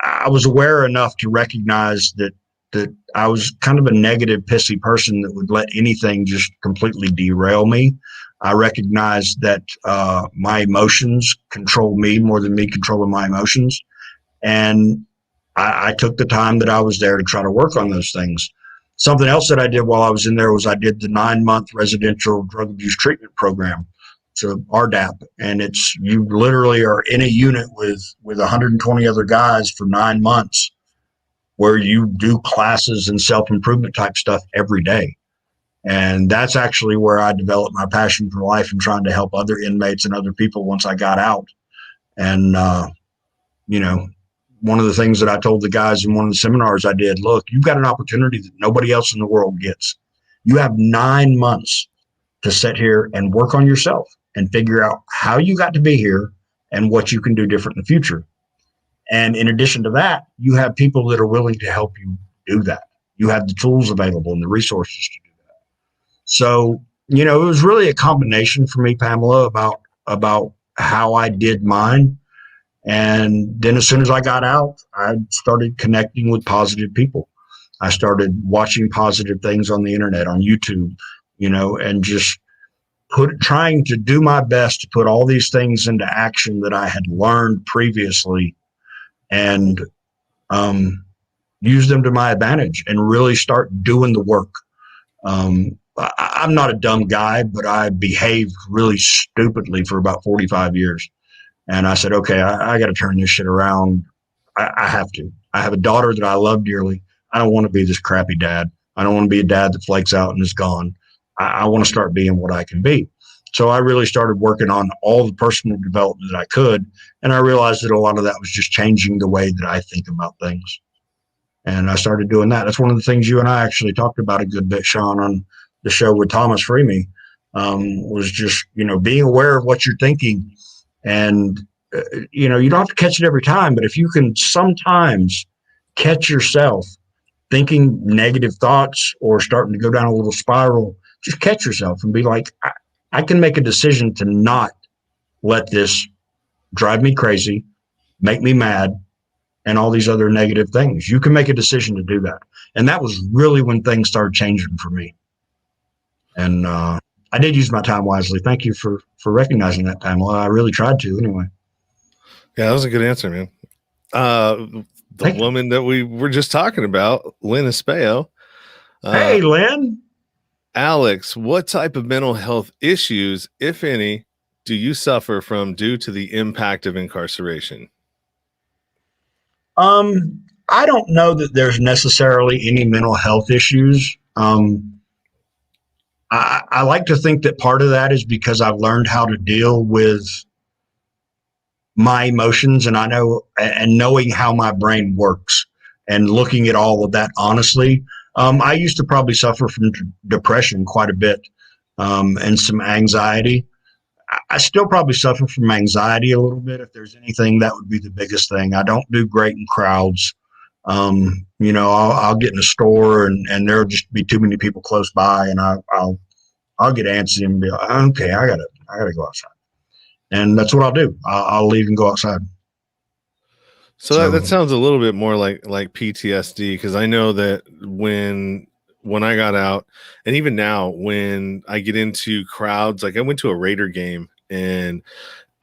I was aware enough to recognize that I was kind of a negative, pissy person that would let anything just completely derail me. I recognized that my emotions control me more than me controlling my emotions. And I took the time that I was there to try to work on those things. Something else that I did while I was in there was I did the 9-month residential drug abuse treatment program. So RDAP, and it's, you literally are in a unit with 120 other guys for 9 months, where you do classes and self-improvement type stuff every day. And that's actually where I developed my passion for life and trying to help other inmates and other people once I got out. And, you know, one of the things that I told the guys in one of the seminars I did, look, you've got an opportunity that nobody else in the world gets. You have 9 months to sit here and work on yourself and figure out how you got to be here and what you can do different in the future. And in addition to that, you have people that are willing to help you do that. You have the tools available and the resources to do that. So, you know, it was really a combination for me, Pamela, about how I did mine. And then as soon as I got out, I started connecting with positive people. I started watching positive things on the internet, on YouTube, you know, and just trying to do my best to put all these things into action that I had learned previously, and use them to my advantage and really start doing the work. I'm not a dumb guy, but I behaved really stupidly for about 45 years. And I said, okay, I got to turn this shit around. I have to. I have a daughter that I love dearly. I don't want to be this crappy dad. I don't want to be a dad that flakes out and is gone. I want to start being what I can be. So I really started working on all the personal development that I could. And I realized that a lot of that was just changing the way that I think about things. And I started doing that. That's one of the things you and I actually talked about a good bit, Sean, on the show with Thomas FreeMe, was just, you know, being aware of what you're thinking. And, you know, you don't have to catch it every time, but if you can sometimes catch yourself thinking negative thoughts or starting to go down a little spiral, just catch yourself and be like, I can make a decision to not let this drive me crazy, make me mad, and all these other negative things. You can make a decision to do that. And that was really when things started changing for me. And I did use my time wisely. Thank you for recognizing that, Pamela. I really tried to anyway. Yeah, that was a good answer, man. The woman that we were just talking about, Lynn Espejo. Hey, Lynn. Alex, what type of mental health issues, if any, do you suffer from due to the impact of incarceration? I don't know that there's necessarily any mental health issues. I like to think that part of that is because I've learned how to deal with my emotions, and knowing how my brain works and looking at all of that honestly. I used to probably suffer from depression quite a bit, and some anxiety. I still probably suffer from anxiety a little bit. If there's anything, that would be the biggest thing. I don't do great in crowds. You know, I'll get in a store and there'll just be too many people close by, and I'll get antsy and be like, okay, I gotta go outside. And that's what I'll do. I'll leave and go outside. So that sounds a little bit more like PTSD, because I know that when I got out, and even now when I get into crowds, like I went to a Raider game and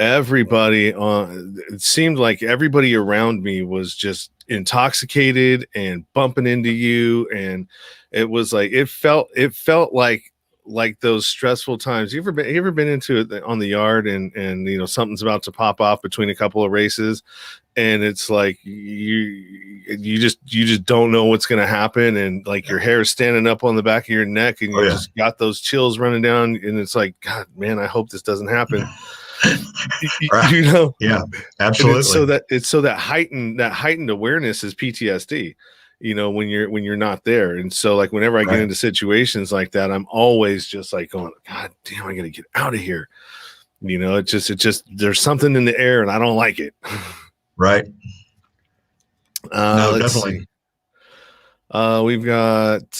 everybody it seemed like everybody around me was just intoxicated and bumping into you, and it was like it felt like those stressful times. You ever been into it on the yard, and you know something's about to pop off between a couple of races, and it's like you just don't know what's going to happen, and like your hair is standing up on the back of your neck, and you just got those chills running down, and it's like, God, man, I hope this doesn't happen. Right. You know? Yeah, absolutely. And it's so that heightened awareness is PTSD, you know, when you're not there. And so like whenever I get into situations like that, I'm always just like going, God damn, I gotta get out of here. You know, it just there's something in the air and I don't like it. Right. No, let's definitely. See. We've got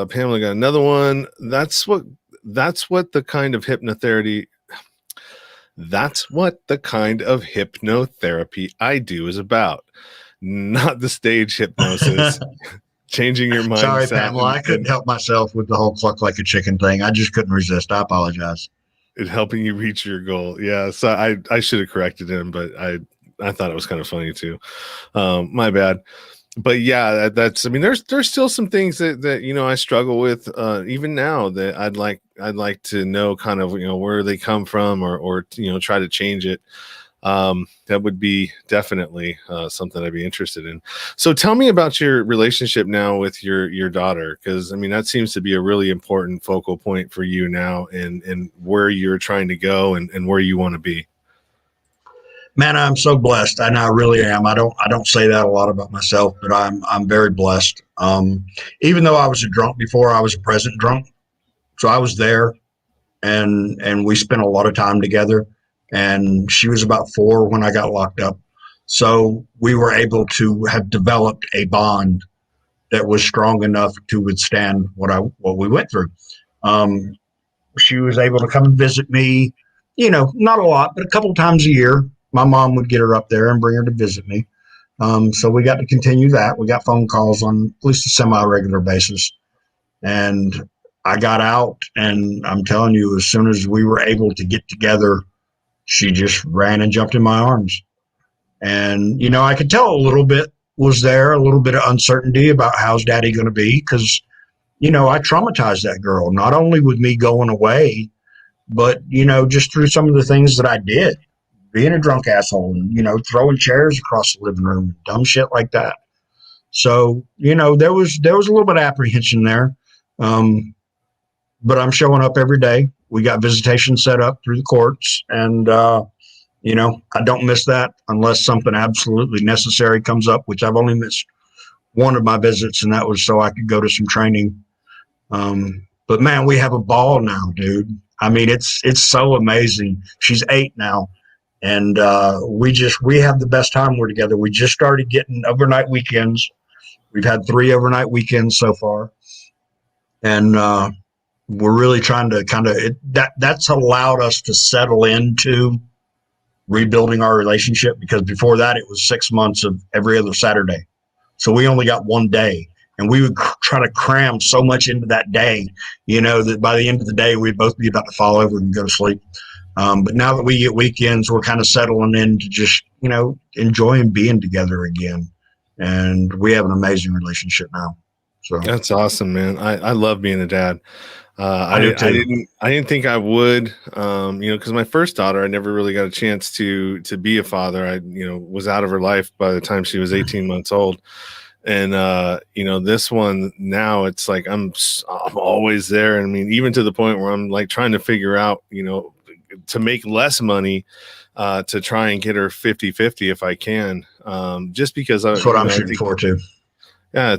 Pamela got another one. That's what the kind of hypnotherapy I do is about, not the stage hypnosis. Changing your mindset. Sorry, Pamela, I couldn't help myself with the whole cluck like a chicken thing. I just couldn't resist. I apologize. And helping you reach your goal. Yeah, so I should have corrected him, but I thought it was kind of funny too. My bad. But yeah, that's, I mean, there's still some things that you know I struggle with even now, that I'd like to know kind of, you know, where they come from, or you know, try to change it. That would be definitely something I'd be interested in. So tell me about your relationship now with your daughter, because I mean that seems to be a really important focal point for you now, and where you're trying to go and where you want to be. Man, I'm so blessed, and I really am. I don't say that a lot about myself, but I'm very blessed. Even though I was a drunk before, I was a present drunk, so I was there, and we spent a lot of time together. And she was about 4 when I got locked up, so we were able to have developed a bond that was strong enough to withstand what we went through. She was able to come and visit me, you know, not a lot, but a couple times a year. My mom would get her up there and bring her to visit me. So we got to continue that. We got phone calls on at least a semi-regular basis. And I got out, and I'm telling you, as soon as we were able to get together, she just ran and jumped in my arms. And, you know, I could tell a little bit was there, a little bit of uncertainty about how's daddy going to be, because, you know, I traumatized that girl, not only with me going away, but, you know, just through some of the things that I did. Being a drunk asshole and, you know, throwing chairs across the living room, dumb shit like that. So, you know, there was a little bit of apprehension there. But I'm showing up every day. We got visitation set up through the courts, and, you know, I don't miss that unless something absolutely necessary comes up, which I've only missed one of my visits, and that was so I could go to some training. But man, we have a ball now, dude. I mean, it's so amazing. She's 8 now. And we have the best time we're together. We just started getting overnight weekends. We've had 3 overnight weekends so far, and we're really trying to that's allowed us to settle into rebuilding our relationship, because before that it was 6 months of every other Saturday. So we only got one day, and we would try to cram so much into that day, you know, that by the end of the day we'd both be about to fall over and go to sleep. But now that we get weekends, we're kind of settling into just, you know, enjoying being together again. And we have an amazing relationship now. So that's awesome, man. I love being a dad. I didn't think I would, you know, because my first daughter, I never really got a chance to be a father. I, you know, was out of her life by the time she was 18 months old. And, you know, this one now, it's like, I'm always there. And I mean, even to the point where I'm like trying to figure out, you know, to make less money, to try and get her 50-50 if I can, just because that's what I'm shooting for too. Yeah,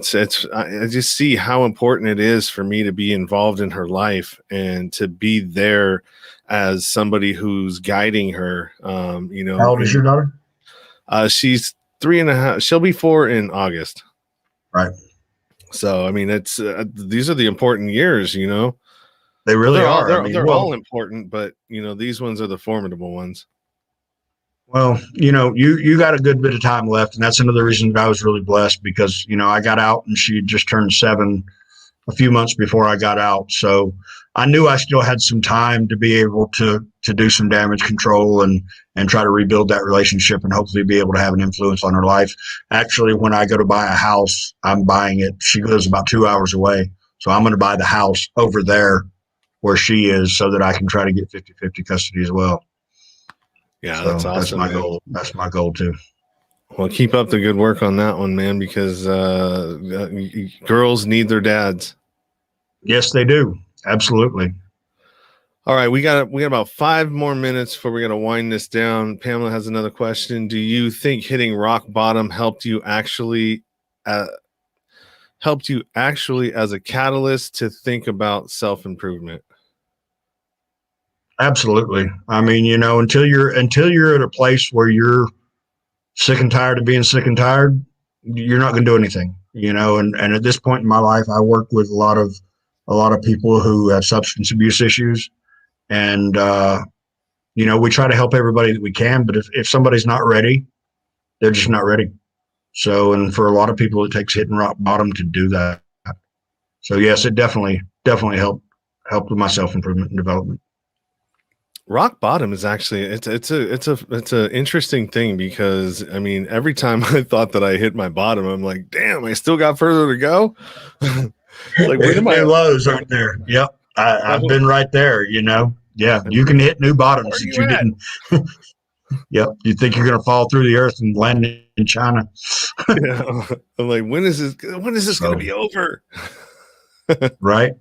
I just see how important it is for me to be involved in her life and to be there as somebody who's guiding her. You know, how old is your daughter? She's 3.5. She'll be 4 in August. Right. So, I mean, it's these are the important years, you know. They really are. They're all important, but you know, these ones are the formidable ones. Well, you got a good bit of time left, and that's another reason that I was really blessed because, I got out and she had just turned 7 a few months before I got out. So I knew I still had some time to be able to do some damage control and try to rebuild that relationship and hopefully be able to have an influence on her life. Actually, when I go to buy a house, I'm buying it. She lives about 2 hours away. So I'm going to buy the house over there where she is so that I can try to get 50-50 custody as well. Yeah, So that's awesome. That's my goal. That's my goal too. Well, keep up the good work on that one, man, because girls need their dads. Yes, they do. Absolutely. All right, we got about 5 more minutes before we're going to wind this down. Pamela has another question. Do you think hitting rock bottom helped you actually as a catalyst to think about self-improvement? Absolutely. I mean, until you're at a place where you're sick and tired of being sick and tired, you're not going to do anything, and at this point in my life, I work with a lot of people who have substance abuse issues. And, we try to help everybody that we can, but if somebody's not ready, they're just not ready. So, and for a lot of people, it takes hitting rock bottom to do that. So yes, it definitely helped with my self-improvement and development. Rock bottom is actually it's a interesting thing because I mean every time I thought that I hit my bottom, I'm like, damn, I still got further to go. Like when new lows aren't there? Yep, I've been right there. Yeah, you can hit new bottoms that you didn't. Yep, you think you're going to fall through the earth and land in China? Yeah. I'm like, when is this going to be over? Right.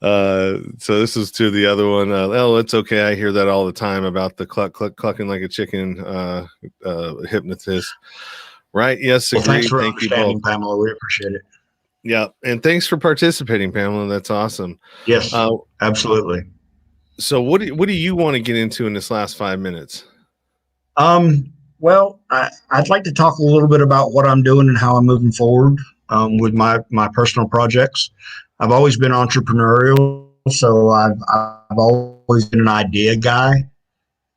So this is to the other one. Oh, it's okay. I hear that all the time about the clucking like a chicken hypnotist. Right? Yes. Well, agree. thanks for Thank you understanding, both, Pamela. We appreciate it. Yeah, and thanks for participating, Pamela. That's awesome. Yes, absolutely. So what do you want to get into in this last 5 minutes? Well, I'd like to talk a little bit about what I'm doing and how I'm moving forward with my personal projects. I've always been entrepreneurial, so I've always been an idea guy.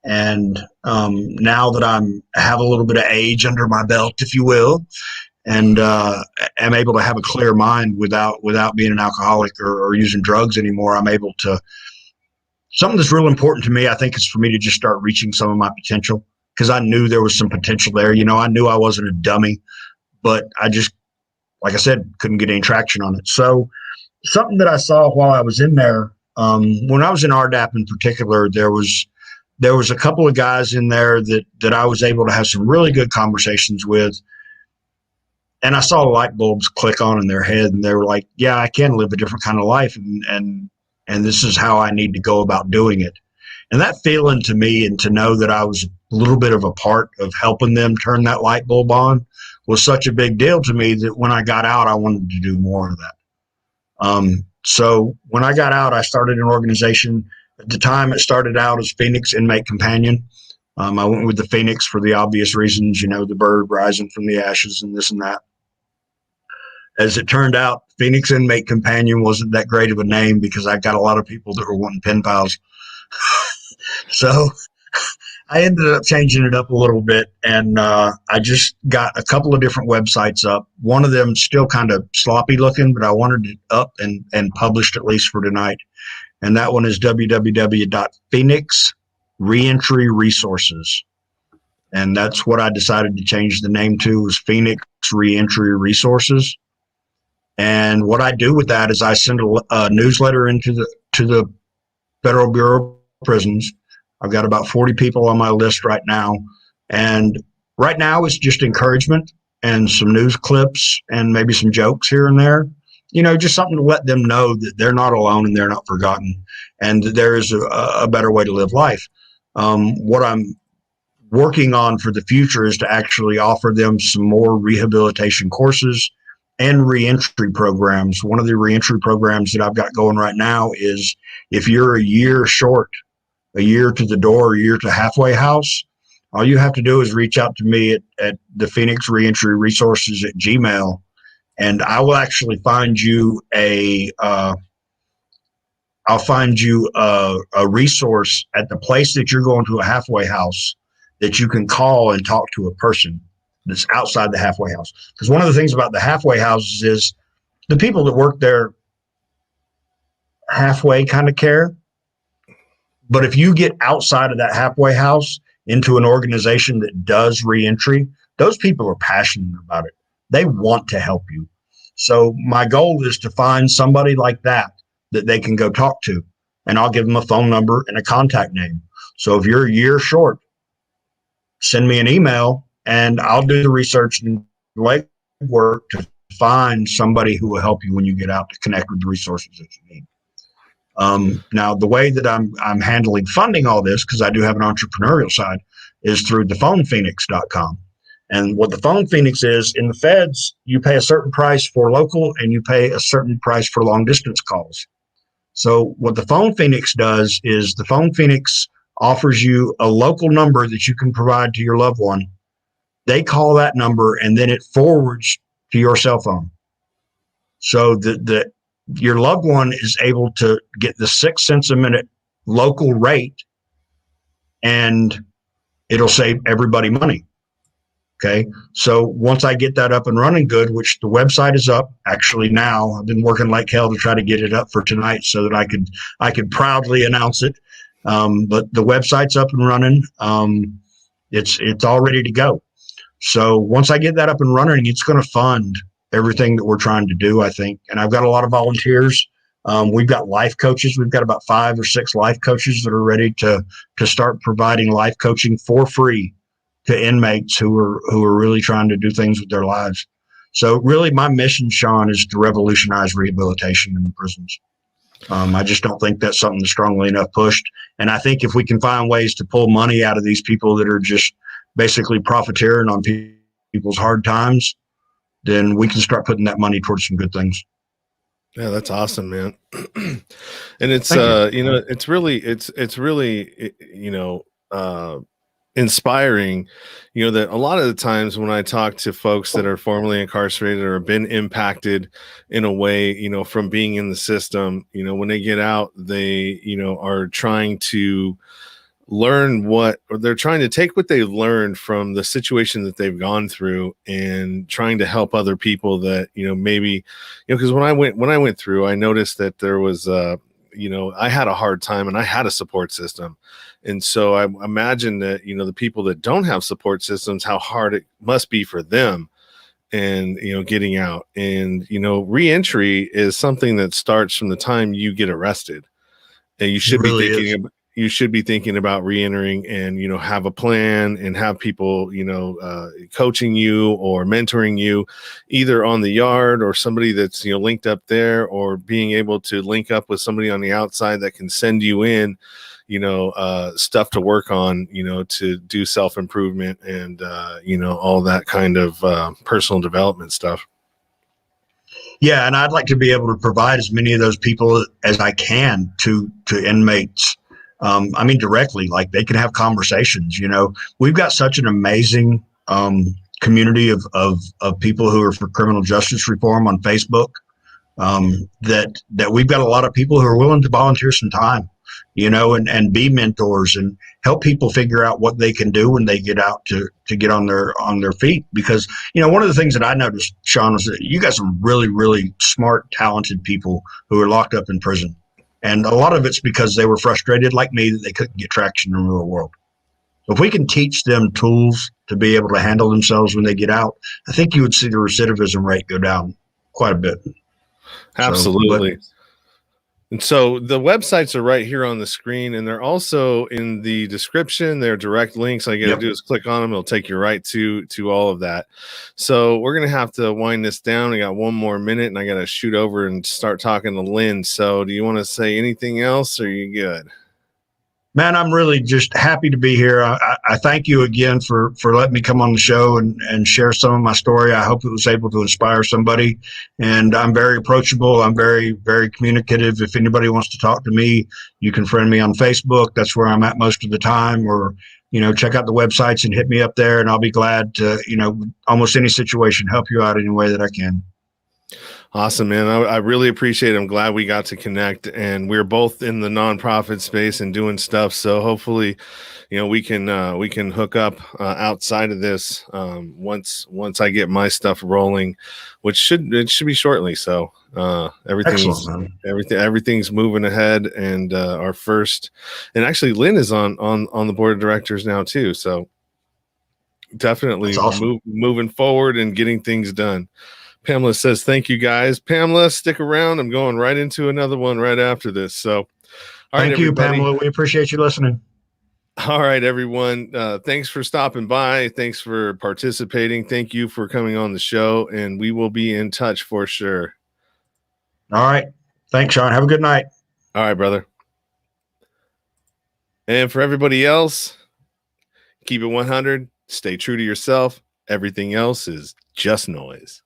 And now that I have a little bit of age under my belt, if you will, and am able to have a clear mind without being an alcoholic or using drugs anymore, I'm able to. Something that's real important to me, I think, is for me to just start reaching some of my potential because I knew there was some potential there. I knew I wasn't a dummy, but I just, like I said, couldn't get any traction on it. So something that I saw while I was in there, when I was in RDAP in particular, there was a couple of guys in there that I was able to have some really good conversations with. And I saw light bulbs click on in their head, and they were like, yeah, I can live a different kind of life. And this is how I need to go about doing it. And that feeling to me, and to know that I was a little bit of a part of helping them turn that light bulb on, was such a big deal to me that when I got out, I wanted to do more of that. So when I got out, I started an organization. At the time, it started out as Phoenix Inmate Companion. I went with the Phoenix for the obvious reasons, the bird rising from the ashes and this and that. As it turned out, Phoenix Inmate Companion wasn't that great of a name because I got a lot of people that were wanting pen pals. So I ended up changing it up a little bit, and I just got a couple of different websites up. One of them still kind of sloppy looking, but I wanted it up and published at least for tonight. And that one is www.Phoenix Reentry Resources. And that's what I decided to change the name to, was Phoenix Reentry Resources. And what I do with that is I send a newsletter to the Federal Bureau of Prisons. I've got about 40 people on my list right now. And right now it's just encouragement and some news clips and maybe some jokes here and there. Just something to let them know that they're not alone and they're not forgotten, and that there is a better way to live life. What I'm working on for the future is to actually offer them some more rehabilitation courses and reentry programs. One of the reentry programs that I've got going right now is, if you're a year short, a year to the door, a year to halfway house, all you have to do is reach out to me at the Phoenix Reentry Resources at Gmail, and I will actually find you a resource at the place that you're going to a halfway house that you can call and talk to a person that's outside the halfway house. Because one of the things about the halfway houses is the people that work there halfway kind of care. But if you get outside of that halfway house into an organization that does reentry, those people are passionate about it. They want to help you. So my goal is to find somebody like that they can go talk to, and I'll give them a phone number and a contact name. So if you're a year short, send me an email and I'll do the research and legwork to find somebody who will help you when you get out to connect with the resources that you need. Now, the way that I'm handling funding all this, because I do have an entrepreneurial side, is through thephonephoenix.com. And what the Phone Phoenix is, in the feds, you pay a certain price for local and you pay a certain price for long distance calls. So what the Phone Phoenix does is the Phone Phoenix offers you a local number that you can provide to your loved one. They call that number and then it forwards to your cell phone. So your loved one is able to get the 6 cents a minute local rate, and it'll save everybody money. Okay. So once I get that up and running good, which the website is up actually now, I've been working like hell to try to get it up for tonight so that I could proudly announce it. But the website's up and running. It's all ready to go. So once I get that up and running, it's going to fund everything that we're trying to do, I think. And I've got a lot of volunteers. We've got life coaches. We've got about 5 or 6 life coaches that are ready to start providing life coaching for free to inmates who are really trying to do things with their lives. So really my mission, Sean, is to revolutionize rehabilitation in the prisons. I just don't think that's something that's strongly enough pushed. And I think if we can find ways to pull money out of these people that are just basically profiteering on people's hard times, then we can start putting that money towards some good things. Yeah, that's awesome, man. And it's it's really inspiring, that a lot of the times when I talk to folks that are formerly incarcerated or have been impacted in a way, from being in the system, when they get out, they, are trying to learn or they're trying to take what they've learned from the situation that they've gone through and trying to help other people that, maybe, because when I went through, I noticed that there was, I had a hard time and I had a support system. And so I imagine that, the people that don't have support systems, how hard it must be for them and, getting out. And, reentry is something that starts from the time you get arrested. And you should be thinking about reentering and, have a plan and have people, coaching you or mentoring you either on the yard or somebody that's, linked up there, or being able to link up with somebody on the outside that can send you in, stuff to work on, to do self-improvement and, all that kind of personal development stuff. Yeah. And I'd like to be able to provide as many of those people as I can to inmates. Directly, like they can have conversations. We've got such an amazing community of people who are for criminal justice reform on Facebook, that we've got a lot of people who are willing to volunteer some time, and be mentors and help people figure out what they can do when they get out to get on their feet. Because, one of the things that I noticed, Sean, is that you got some really, really smart, talented people who are locked up in prison. And a lot of it's because they were frustrated like me that they couldn't get traction in the real world. So if we can teach them tools to be able to handle themselves when they get out, I think you would see the recidivism rate go down quite a bit. Absolutely. And so the websites are right here on the screen, and they're also in the description. They're direct links. All you got to do is click on them. It'll take you right to all of that. So we're going to have to wind this down. I got one more minute, and I got to shoot over and start talking to Lynn. So do you want to say anything else, or are you good? Man, I'm really just happy to be here. I thank you again for letting me come on the show and share some of my story. I hope it was able to inspire somebody. And I'm very approachable. I'm very, very communicative. If anybody wants to talk to me, you can friend me on Facebook. That's where I'm at most of the time. Or, check out the websites and hit me up there. And I'll be glad to, almost any situation, help you out any way that I can. Awesome, man. I really appreciate it. I'm glad we got to connect, and we're both in the nonprofit space and doing stuff. So hopefully, we can hook up outside of this once I get my stuff rolling, which should be shortly. So everything's moving ahead, and our first, and actually Lynn is on the board of directors now too. So definitely awesome. Moving forward and getting things done. Pamela says, thank you guys. Pamela, stick around. I'm going right into another one right after this. So, all right, thank you, Pamela. We appreciate you listening. All right, everyone. Thanks for stopping by. Thanks for participating. Thank you for coming on the show, and we will be in touch for sure. All right. Thanks, Sean. Have a good night. All right, brother. And for everybody else, keep it 100. Stay true to yourself. Everything else is just noise.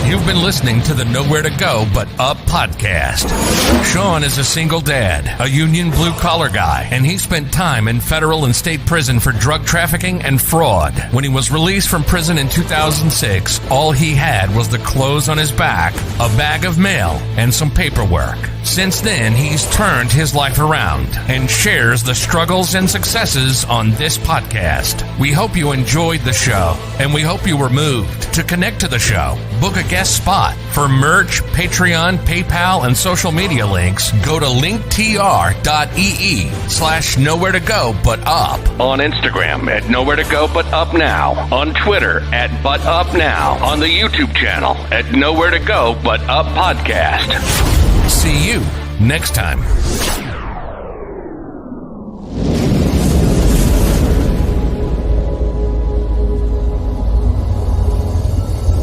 You've been listening to the Nowhere to Go But Up podcast. Sean is a single dad, a union blue-collar guy, and he spent time in federal and state prison for drug trafficking and fraud. When he was released from prison in 2006, all he had was the clothes on his back, a bag of mail, and some paperwork. Since then, he's turned his life around and shares the struggles and successes on this podcast. We hope you enjoyed the show, and we hope you were moved. To connect to the show, book a guest spot. For merch, Patreon, PayPal, and social media links, go to linktr.ee/nowhere to go but up. On Instagram at Nowhere to Go But Up Now. On Twitter at But Up Now. On the YouTube channel at Nowhere to Go But Up Podcast. See you next time.